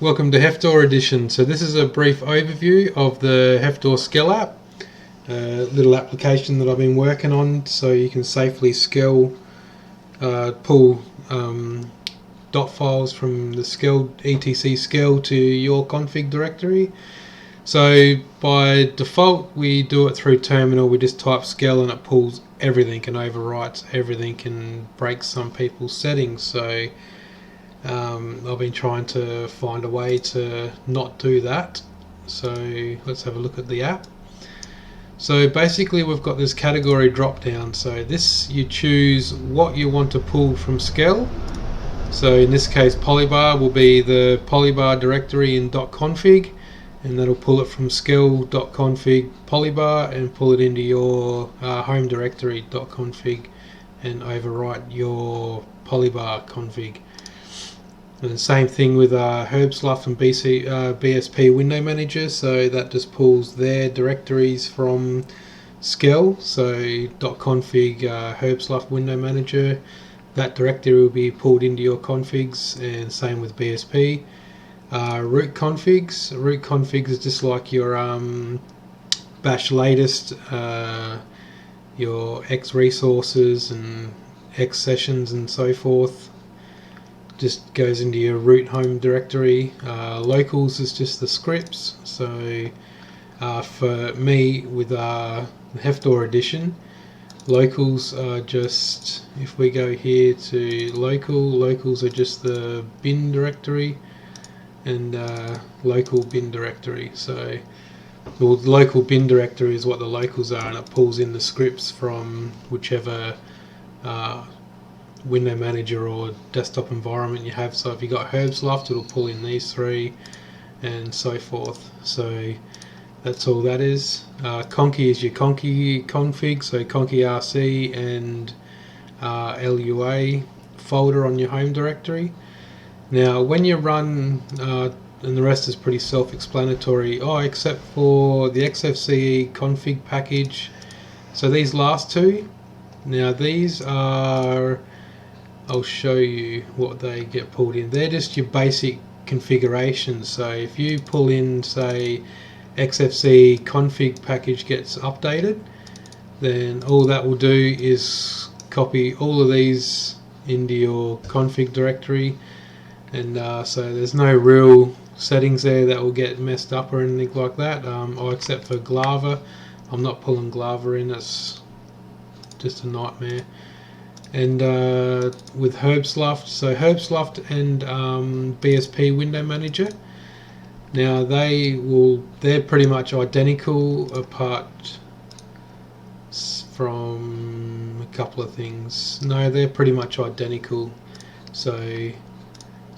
Welcome to Hefftor Edition. So this is a brief overview of the Hefftor SkelApp, a little application that I've been working on so you can safely pull dot files from the etc skel to your config directory. So by default we do it through terminal. We just type skel and it pulls everything and overwrites everything and breaks some people's settings. So I've been trying to find a way to not do that. So let's have a look at the app. So basically we've got this category drop down. So this, you choose what you want to pull from skel. So in this case polybar will be the polybar directory in .config, and that'll pull it from skel.config polybar and pull it into your home directory .config and overwrite your polybar config. And the same thing with SkelApp and BSP window manager, so that just pulls their directories from skel. So .config SkelApp window manager, that directory will be pulled into your configs, and same with BSP. Root configs is just like your bash latest, your X resources and X sessions and so forth. Just goes into your root home directory. Locals is just the scripts. So for me with the Hefftor edition, locals are just, if we go here to locals are just the bin directory and local bin directory. So the local bin directory is what the locals are, and it pulls in the scripts from whichever window manager or desktop environment you have. So if you got SkelApp, it'll pull in these three and so forth. So that's all that is. Conky is your Conky config, so Conky RC and LUA folder on your home directory. Now when you run, and the rest is pretty self-explanatory, except for the XFCE config package. So these last two, now these are, I'll show you what they get pulled in. They're just your basic configurations. So if you pull in, say, XFCE config package gets updated, then all that will do is copy all of these into your config directory, and so there's no real settings there that will get messed up or anything like that, except for Glava. I'm not pulling Glava in, that's just a nightmare. And with SkelApp, so SkelApp and BSP window manager, now they're pretty much identical apart from a couple of things. No, they're pretty much identical. So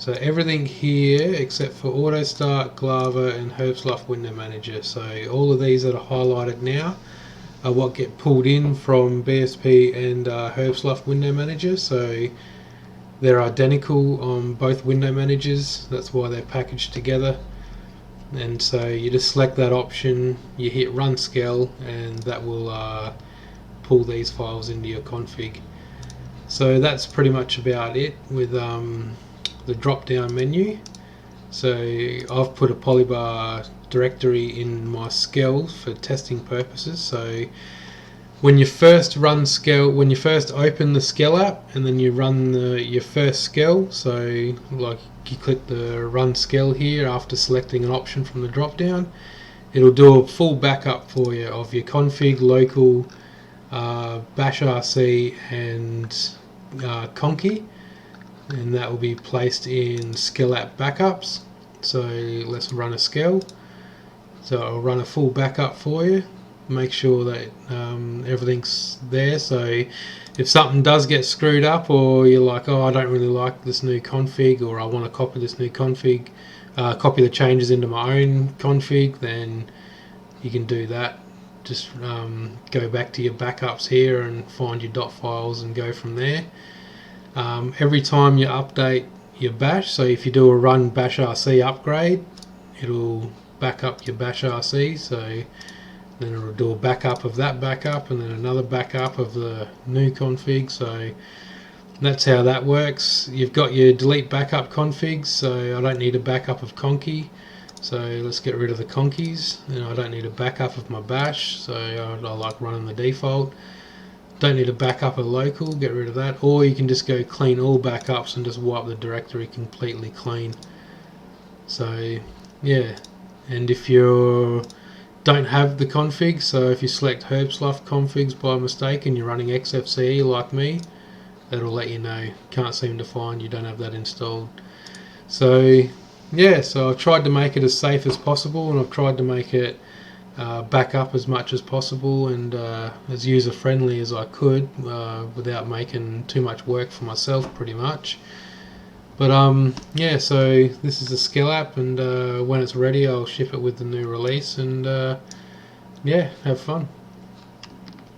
everything here except for auto start, Glava and SkelApp window manager. So all of these that are highlighted now are what get pulled in from BSP and SkelApp window manager. So they're identical on both window managers, that's why they're packaged together. And so you just select that option, you hit run skel, and that will pull these files into your config. So that's pretty much about it with the drop down menu. So I've put a polybar directory in my skel for testing purposes. So when you first run skel, when you first open the SkelApp and then you run your first skel, so like you click the run skel here after selecting an option from the drop down, it'll do a full backup for you of your config, local, bash RC and Conky, and that will be placed in SkelApp backups. So let's run a skel. So I'll run a full backup for you, make sure that everything's there. So if something does get screwed up, or you're like, I don't really like this new config, or I want to copy this new config, copy the changes into my own config, then you can do that. Just go back to your backups here and find your dot files and go from there. Every time you update your bash, so if you do a run bash RC upgrade, it'll back up your bash RC, so then it'll do a backup of that backup and then another backup of the new config. So that's how that works. You've got your delete backup configs, so I don't need a backup of conky. So let's get rid of the conkies, and I don't need a backup of my bash, so I like running the default. Don't need a backup of local, get rid of that. Or you can just go clean all backups and just wipe the directory completely clean. So yeah, and if you don't have the config, so if you select Herbsluff configs by mistake and you're running XFCE like me, that'll let you know. Can't seem to find, you don't have that installed. So yeah, so I've tried to make it as safe as possible, and I've tried to make it back up as much as possible and as user friendly as I could without making too much work for myself, pretty much. But yeah, so this is the SkelApp, and when it's ready I'll ship it with the new release, and yeah, have fun.